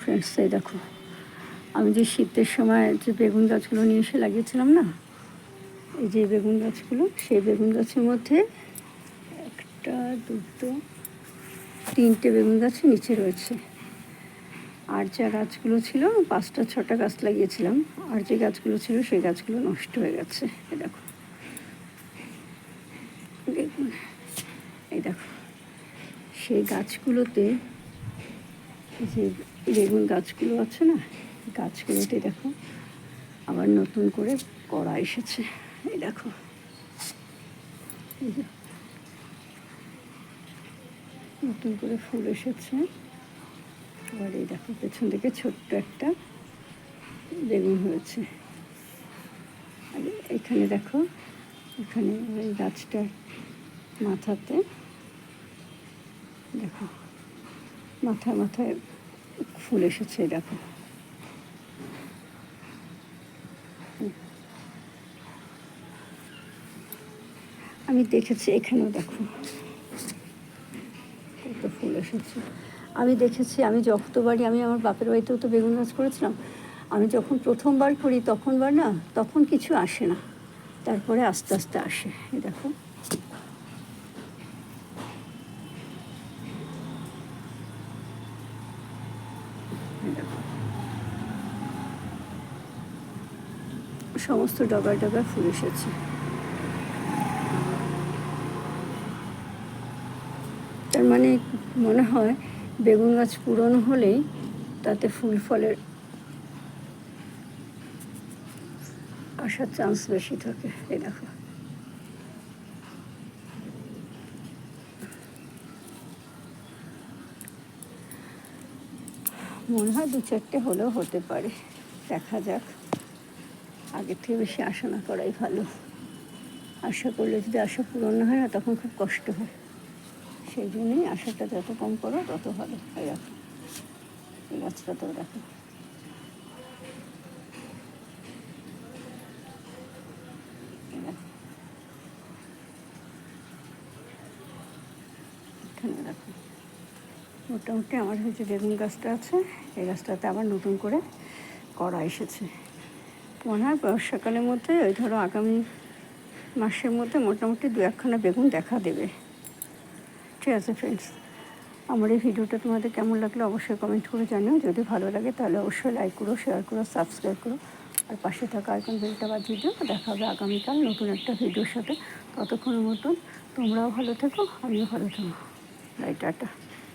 Friends, এই দেখো আমি যে শীতের সময় যে বেগুন গাছগুলো নিয়ে এসে লাগিয়েছিলাম না, এই যে বেগুন গাছগুলো, সেই বেগুন গাছের মধ্যে একটা, দুটো, তিনটে বেগুন গাছ নিচে রয়েছে। আর যা গাছগুলো ছিল, 5টা 6টা গাছ লাগিয়েছিলাম, আর যে গাছগুলো ছিল সেই গাছগুলো নষ্ট হয়ে গেছে। এই দেখো, দেখুন, এই দেখো সেই গাছগুলোতে যে বেগুন গাছগুলো আছে না, গাছগুলোতে দেখো আবার নতুন করে কড়া এসেছে। এই দেখো, নতুন করে ফুল এসেছে। আবার এই দেখো পেছন থেকে ছোট্ট একটা বেগুন হয়েছে। আর এখানে দেখো, এখানে এই গাছটার মাথাতে দেখো মাথায় মাথায় ফুল এসেছে। দেখো, আমি দেখেছি এখানেও দেখো কত ফুল এসেছে। আমি দেখেছি, আমি যতবারই, আমি আমার বাপের বাড়িতেও তো বেগুন গাছ করেছিলাম, আমি যখন প্রথমবার করি তখন কিছু আসে না, তারপরে আস্তে আস্তে আসে। এই দেখো, সমস্ত ডগায় ডগায় ফুল এসেছে। তার মানে মনে হয় বেগুন গাছ পুরনো হলেই তাতে ফুল ফলের আসার চান্স বেশি থাকে। এই দেখো, মনে হয় 2-4টে হলেও হতে পারে, দেখা যাক। আগের থেকে বেশি আশা না করাই ভালো। আশা করলে যদি আশা পূরণ না হয় না, তখন খুব কষ্ট হয়। সেই জন্যই আশাটা যত কম করো তত ভালো। এই দেখো, এই গাছটাতেও দেখো, এখানে দেখো, মোটামুটি আমার যে বেগুন গাছটা আছে, এই গাছটাতে আবার নতুন করে কড়া এসেছে। মনে হয় বর্ষাকালের মধ্যে, ওই ধরো আগামী মাসের মধ্যে মোটামুটি 2-1খানা বেগুন দেখা দেবে। ঠিক আছে ফ্রেন্ডস, আমার এই ভিডিওটা তোমাদের কেমন লাগলো অবশ্যই কমেন্ট করে জানিও। যদি ভালো লাগে তাহলে অবশ্যই লাইক করো, শেয়ার করো, সাবস্ক্রাইব করো, আর পাশে থাকা আইকন বেলটা বাজিয়ে দিও। দেখা হবে আগামীকাল নতুন একটা ভিডিওর সাথে। ততক্ষণের মতন তোমরাও ভালো থেকো, আমিও ভালো থেকো। Bye, tata.